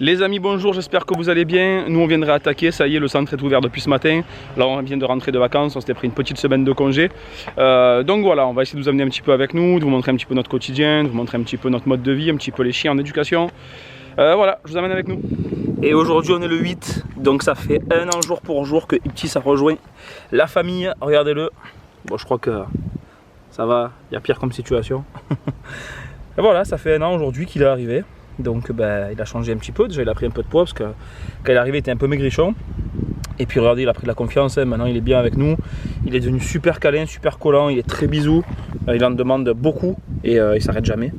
Les amis, bonjour, j'espère que vous allez bien. Nous on viendrait attaquer, ça y est, le centre est ouvert depuis ce matin. Là on vient de rentrer de vacances, on s'était pris une petite semaine de congé. Donc voilà, on va essayer de vous amener un petit peu avec nous, de vous montrer un petit peu notre quotidien, de vous montrer un petit peu notre mode de vie, un petit peu les chiens en éducation. Voilà, je vous amène avec nous. Et aujourd'hui on est le 8, donc ça fait un an jour pour jour que Ipti ça rejoint la famille. Regardez-le, bon je crois que ça va, il y a pire comme situation. Et voilà, ça fait un an aujourd'hui qu'il est arrivé. Donc ben, il a changé un petit peu, déjà il a pris un peu de poids parce que quand il est arrivé il était un peu maigrichon. Et puis regardez, il a pris de la confiance, hein. Maintenant il est bien avec nous. Il est devenu super câlin, super collant, il est très bisou. Il en demande beaucoup et il s'arrête jamais.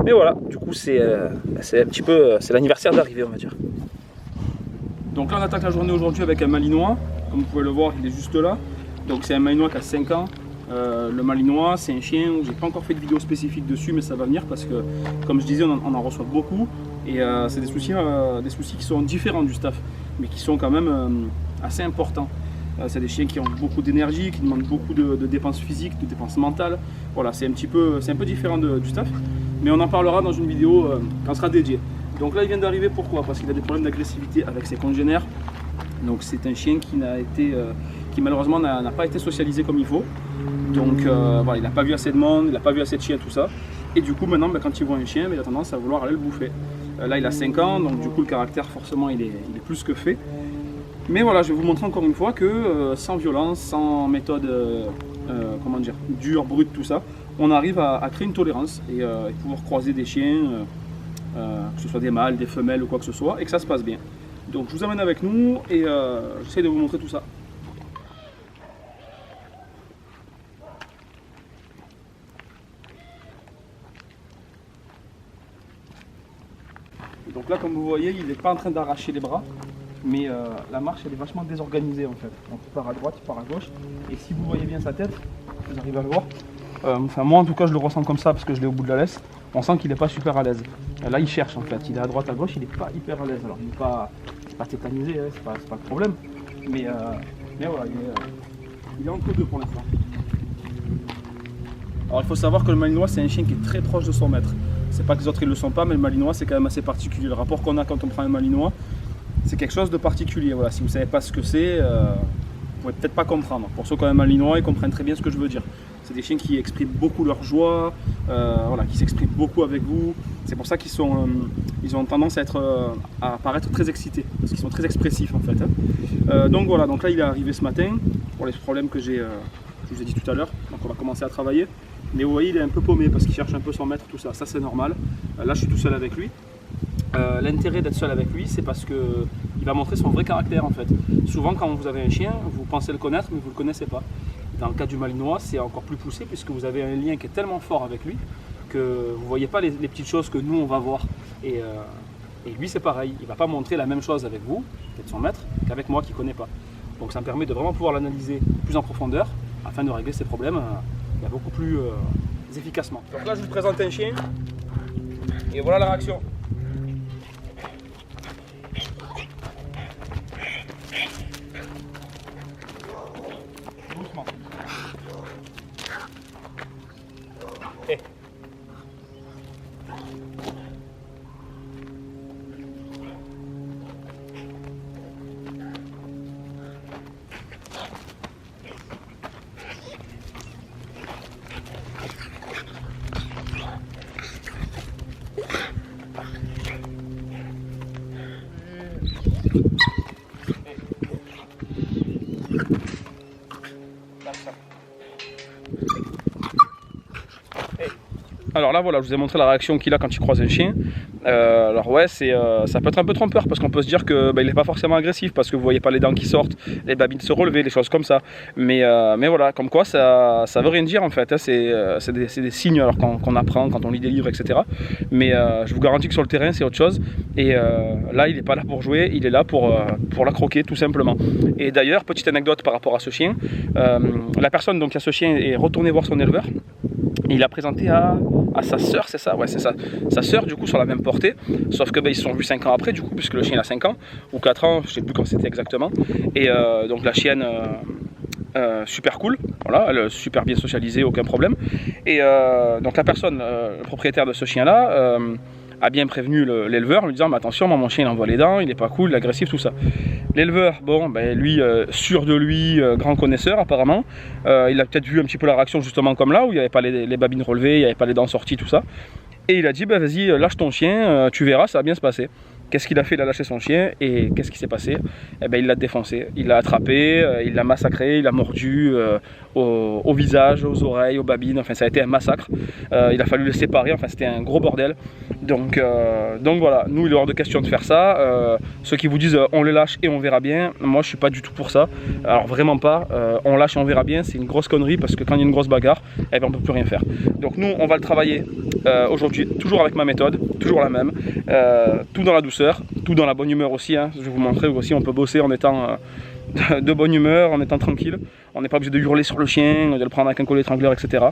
Mais voilà, du coup c'est un petit peu, c'est l'anniversaire d'arrivée on va dire. Donc là on attaque la journée aujourd'hui avec un malinois. Comme vous pouvez le voir, il est juste là. Donc c'est un malinois qui a 5 ans. Le malinois, c'est un chien où j'ai pas encore fait de vidéo spécifique dessus, mais ça va venir parce que, comme je disais, on en reçoit beaucoup et c'est des soucis qui sont différents du staff, mais qui sont quand même assez importants. C'est des chiens qui ont beaucoup d'énergie, qui demandent beaucoup de dépenses physiques, de dépenses mentales. Voilà, c'est un peu différent du staff, mais on en parlera dans une vidéo quand sera dédiée. Donc là, il vient d'arriver, pourquoi? Parce qu'il a des problèmes d'agressivité avec ses congénères. Donc c'est un chien qui malheureusement n'a pas été socialisé comme il faut. Donc voilà, il n'a pas vu assez de monde, il n'a pas vu assez de chiens, tout ça. Et du coup maintenant quand il voit un chien, il a tendance à vouloir aller le bouffer. Là il a 5 ans, donc du coup le caractère forcément il est plus que fait. Mais voilà, je vais vous montrer encore une fois que sans violence, sans méthode comment dire, dure, brute, tout ça, on arrive à créer une tolérance et pouvoir croiser des chiens, que ce soit des mâles, des femelles ou quoi que ce soit, et que ça se passe bien. Donc je vous amène avec nous et j'essaie de vous montrer tout ça. Donc là, comme vous voyez, il n'est pas en train d'arracher les bras, mais la marche elle est vachement désorganisée en fait. Donc il part à droite, il part à gauche, et si vous voyez bien sa tête, vous arrivez à le voir, enfin moi en tout cas je le ressens comme ça parce que je l'ai au bout de la laisse, on sent qu'il n'est pas super à l'aise. Là il cherche en fait, il est à droite, à gauche, il n'est pas hyper à l'aise. Alors il n'est pas tétanisé, hein, c'est pas le problème, mais voilà, il est entre deux pour l'instant. Alors il faut savoir que le malinois c'est un chien qui est très proche de son maître. C'est pas que les autres ils le sont pas, mais le malinois c'est quand même assez particulier. Le rapport qu'on a quand on prend un malinois, c'est quelque chose de particulier. Voilà, si vous savez pas ce que c'est, vous pouvez peut-être pas comprendre. Pour ceux qui ont un malinois, ils comprennent très bien ce que je veux dire. C'est des chiens qui expriment beaucoup leur joie, voilà, qui s'expriment beaucoup avec vous. C'est pour ça qu'ils ont tendance à paraître très excités, parce qu'ils sont très expressifs en fait. Hein. Donc voilà, donc là il est arrivé ce matin pour les problèmes que je vous ai dit tout à l'heure. Donc on va commencer à travailler. Mais vous voyez, il est un peu paumé parce qu'il cherche un peu son maître, tout ça. Ça c'est normal. Là je suis tout seul avec lui. L'intérêt d'être seul avec lui, c'est parce qu'il va montrer son vrai caractère en fait. Souvent quand vous avez un chien, vous pensez le connaître mais vous ne le connaissez pas. Dans le cas du malinois, c'est encore plus poussé puisque vous avez un lien qui est tellement fort avec lui que vous ne voyez pas les petites choses que nous on va voir. Et lui c'est pareil, il ne va pas montrer la même chose avec vous, peut-être son maître, qu'avec moi qui ne connais pas. Donc ça me permet de vraiment pouvoir l'analyser plus en profondeur afin de régler ses problèmes beaucoup plus efficacement. Donc là je vous présente un chien et voilà la réaction. Doucement. Hey. Alors là voilà, je vous ai montré la réaction qu'il a quand il croise un chien. Alors ouais, ça peut être un peu trompeur parce qu'on peut se dire que il n'est pas forcément agressif parce que vous voyez pas les dents qui sortent, les babines se relever, les choses comme ça. Mais voilà, comme quoi ça veut rien dire en fait. Hein. C'est des signes alors qu'on apprend quand on lit des livres, etc. Mais je vous garantis que sur le terrain c'est autre chose. Et là il n'est pas là pour jouer, il est là pour la croquer tout simplement. Et d'ailleurs, petite anecdote par rapport à ce chien, la personne donc qui a ce chien est retournée voir son éleveur. Il a présenté à sa sœur, c'est ça? Ouais, c'est ça. Sa sœur, du coup, sur la même portée. Sauf que ils se sont vus 5 ans après, du coup, puisque le chien a 5 ans, ou 4 ans, je sais plus quand c'était exactement. Et donc la chienne, super cool, voilà, elle est super bien socialisée, aucun problème. Et donc la personne, le propriétaire de ce chien-là, a bien prévenu l'éleveur en lui disant mais attention, moi, mon chien il envoie les dents, il est pas cool, il est agressif, tout ça. L'éleveur, bon, ben, lui, sûr de lui, grand connaisseur apparemment, il a peut-être vu un petit peu la réaction justement comme là, où il n'y avait pas les babines relevées, il n'y avait pas les dents sorties, tout ça. Et il a dit, bah, vas-y, lâche ton chien, tu verras, ça va bien se passer. Qu'est-ce qu'il a fait? Il a lâché son chien et qu'est-ce qui s'est passé? Eh ben, il l'a défoncé, il l'a attrapé, il l'a massacré, il l'a mordu au visage, aux oreilles, aux babines, enfin ça a été un massacre. Il a fallu le séparer, enfin c'était un gros bordel. Donc voilà, nous il est hors de question de faire ça. Ceux qui vous disent on le lâche et on verra bien, moi je suis pas du tout pour ça. Alors vraiment pas, on lâche et on verra bien, c'est une grosse connerie parce que quand il y a une grosse bagarre, eh ben, on peut plus rien faire. Donc nous on va le travailler aujourd'hui, toujours avec ma méthode, toujours la même, tout dans la douceur, tout dans la bonne humeur aussi, hein. Je vais vous montrer aussi, on peut bosser en étant de bonne humeur, en étant tranquille. On n'est pas obligé de hurler sur le chien, de le prendre avec un collier étrangleur, etc.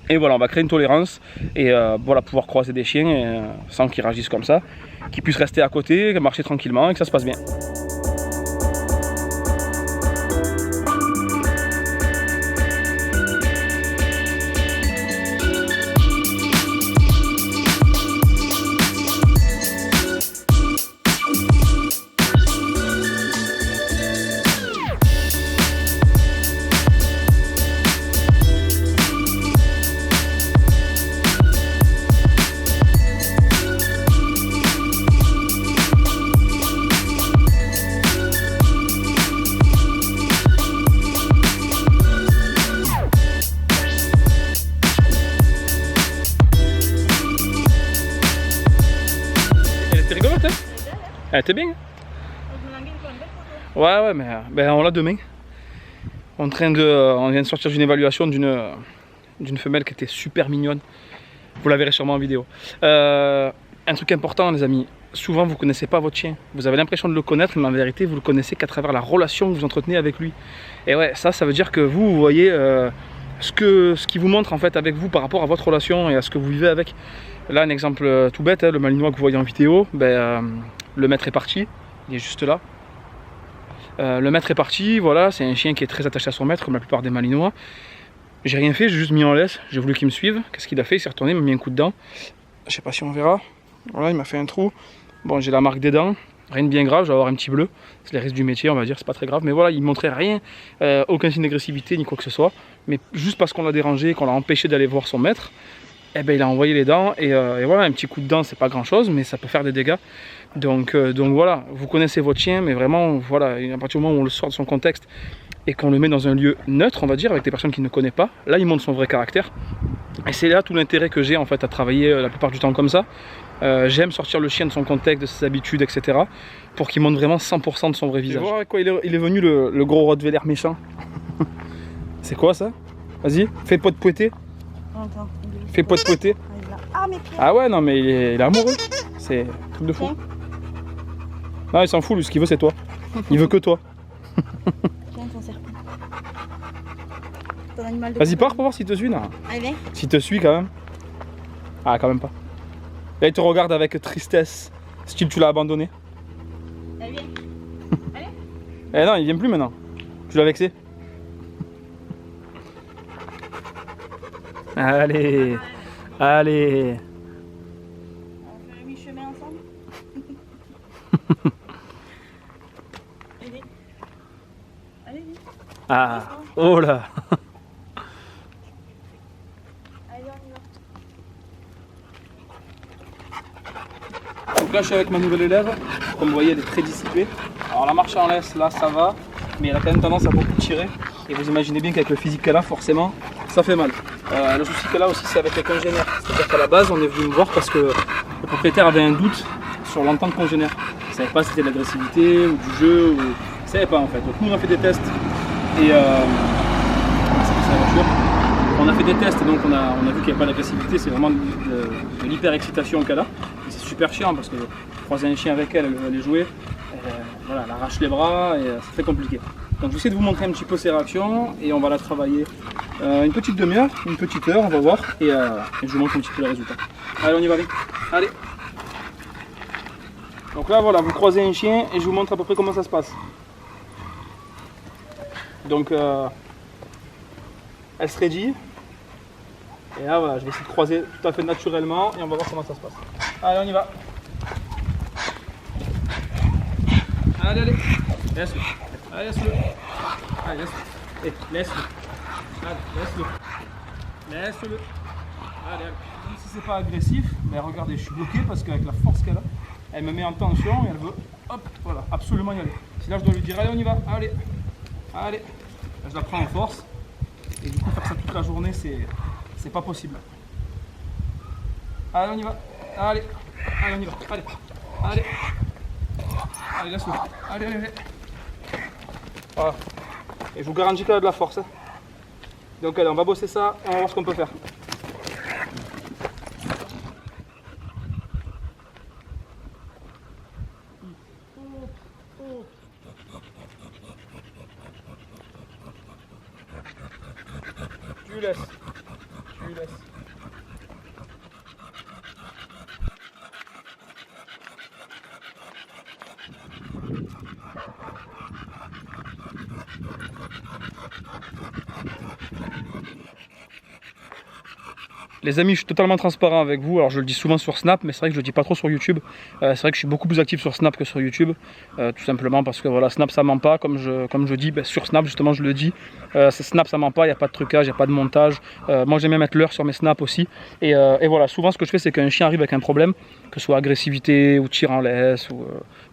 Et voilà, on va créer une tolérance et voilà, pouvoir croiser des chiens sans qu'ils réagissent comme ça, qu'ils puissent rester à côté, marcher tranquillement et que ça se passe bien. C'est rigolote, hein? Elle était bien. Ouais, mais ben, on l'a demain. On vient de sortir d'une évaluation d'une femelle qui était super mignonne. Vous la verrez sûrement en vidéo. Un truc important, les amis. Souvent, vous ne connaissez pas votre chien. Vous avez l'impression de le connaître, mais en vérité, vous le connaissez qu'à travers la relation que vous entretenez avec lui. Et ouais, ça veut dire que vous voyez ce qui vous montre en fait avec vous par rapport à votre relation et à ce que vous vivez avec. Là, un exemple tout bête, hein, le malinois que vous voyez en vidéo, le maître est parti, il est juste là. Le maître est parti, voilà, c'est un chien qui est très attaché à son maître, comme la plupart des malinois. J'ai rien fait, j'ai juste mis en laisse, j'ai voulu qu'il me suive. Qu'est-ce qu'il a fait? Il s'est retourné, il m'a mis un coup de dent. Je sais pas si on verra. Voilà, il m'a fait un trou. Bon, j'ai la marque des dents, rien de bien grave, je vais avoir un petit bleu. C'est les risques du métier, on va dire, c'est pas très grave. Mais voilà, il montrait rien, aucun signe d'agressivité ni quoi que ce soit. Mais juste parce qu'on l'a dérangé, qu'on l'a empêché d'aller voir son maître, eh ben, il a envoyé les dents et voilà, un petit coup de dent c'est pas grand chose mais ça peut faire des dégâts. Donc voilà, vous connaissez votre chien mais vraiment voilà, à partir du moment où on le sort de son contexte et qu'on le met dans un lieu neutre, on va dire, avec des personnes qui ne connaissent pas, là il montre son vrai caractère. Et c'est là tout l'intérêt que j'ai en fait à travailler la plupart du temps comme ça. J'aime sortir le chien de son contexte, de ses habitudes, etc. pour qu'il montre vraiment 100% de son vrai visage. Tu vois avec quoi il est venu le gros Rottweiler méchant. C'est quoi ça? Vas-y, fais pas de pouetter. Fais pas de pouetter. Ah, mes pieds. Ah ouais, non mais il est amoureux. C'est un truc de fou. Non, il s'en fout, lui, ce qu'il veut c'est toi. Il veut que toi. Tiens, ton serpent. Ton animal de Vas-y, pars pour voir s'il te suit. Non. Allez, viens. S'il te suit quand même. Ah, quand même pas. Là, il te regarde avec tristesse. Style, tu l'as abandonné. Allez, viens. Allez. Eh non, il vient plus maintenant. Tu l'as vexé. Allez. Allez. On fait le mi-chemin ensemble. Allez. Allez, viens. Ah. Oh là. Allez, on y va. Donc là, je suis avec ma nouvelle élève. Comme vous voyez, elle est très dissipée. Alors la marche en laisse, là, ça va. Mais elle a quand même tendance à beaucoup tirer. Et vous imaginez bien qu'avec le physique qu'elle a, forcément, ça fait mal. Le souci qu'elle a aussi, c'est avec les congénères. C'est-à-dire qu'à la base, on est venu me voir parce que le propriétaire avait un doute sur l'entente congénère. Il ne savait pas si c'était de l'agressivité ou du jeu. Ou... Il ne savait pas en fait. Donc nous, on a fait des tests. Et on a fait des tests et donc on a vu qu'il n'y a pas d'agressivité. C'est vraiment de l'hyper-excitation qu'elle a. Et c'est super chiant parce que croiser un chien avec elle, elle est jouée. Voilà, elle arrache les bras et c'est très compliqué. Donc je vais essayer de vous montrer un petit peu ses réactions et on va la travailler une petite demi-heure, une petite heure, on va voir et je vous montre un petit peu les résultats. Allez, on y va vite. Allez. Donc là voilà, vous croisez un chien et je vous montre à peu près comment ça se passe. Donc elle se raidit et là voilà, je vais essayer de croiser tout à fait naturellement et on va voir comment ça se passe. Allez, on y va. Allez, allez. Laisse-le. Allez, laisse-le. Allez, laisse-le. Et laisse-le. Allez, laisse-le. Laisse-le. Allez, allez. Même si c'est pas agressif, mais regardez, je suis bloqué parce qu'avec la force qu'elle a, elle me met en tension et elle veut, hop, voilà, absolument y aller. Si là je dois lui dire, allez, on y va, allez, allez. Là, je la prends en force. Et du coup, faire ça toute la journée, c'est pas possible. Allez, on y va. Allez, allez, on y va. Allez, allez. Allez, laisse-le. Allez, allez, allez. Voilà. Et je vous garantis qu'elle a de la force. Hein. Donc, allez, on va bosser ça et on va voir ce qu'on peut faire. Tu laisses. Tu laisses. Les amis, je suis totalement transparent avec vous. Alors je le dis souvent sur Snap, mais c'est vrai que je le dis pas trop sur YouTube. C'est vrai que je suis beaucoup plus actif sur Snap que sur YouTube, tout simplement parce que voilà, Snap ça ment pas, comme je dis, sur Snap justement je le dis. Snap ça ment pas, il n'y a pas de trucage, il n'y a pas de montage. Moi j'aime bien mettre l'heure sur mes snaps aussi. Et voilà, souvent ce que je fais c'est qu'un chien arrive avec un problème, que ce soit agressivité ou tir en laisse, ou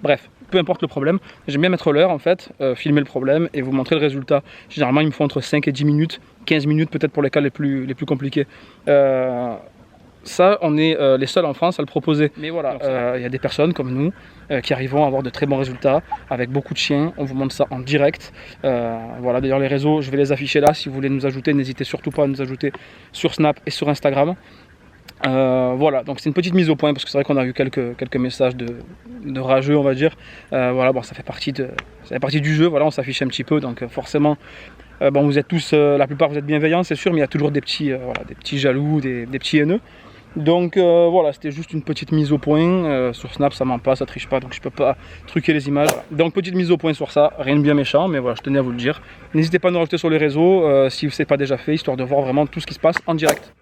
bref. Peu importe le problème, j'aime bien mettre l'heure en fait, filmer le problème et vous montrer le résultat. Généralement il me faut entre 5 et 10 minutes, 15 minutes peut-être pour les cas les plus compliqués. Ça, on est les seuls en France à le proposer. Mais voilà, il y a des personnes comme nous qui arrivent à avoir de très bons résultats avec beaucoup de chiens. On vous montre ça en direct. Voilà, d'ailleurs les réseaux, je vais les afficher là. Si vous voulez nous ajouter, n'hésitez surtout pas à nous ajouter sur Snap et sur Instagram. Voilà, donc c'est une petite mise au point parce que c'est vrai qu'on a eu quelques messages de rageux, on va dire. Voilà, bon, ça fait partie du jeu. Voilà, on s'affiche un petit peu, donc forcément, bon, vous êtes tous, la plupart vous êtes bienveillants, c'est sûr, mais il y a toujours des petits, voilà, des petits jaloux, des petits haineux. Donc voilà, c'était juste une petite mise au point. Sur Snap, ça ment pas, ça triche pas, donc je peux pas truquer les images. Donc petite mise au point sur ça, rien de bien méchant, mais voilà, je tenais à vous le dire. N'hésitez pas à nous rajouter sur les réseaux si ce n'est pas déjà fait, histoire de voir vraiment tout ce qui se passe en direct.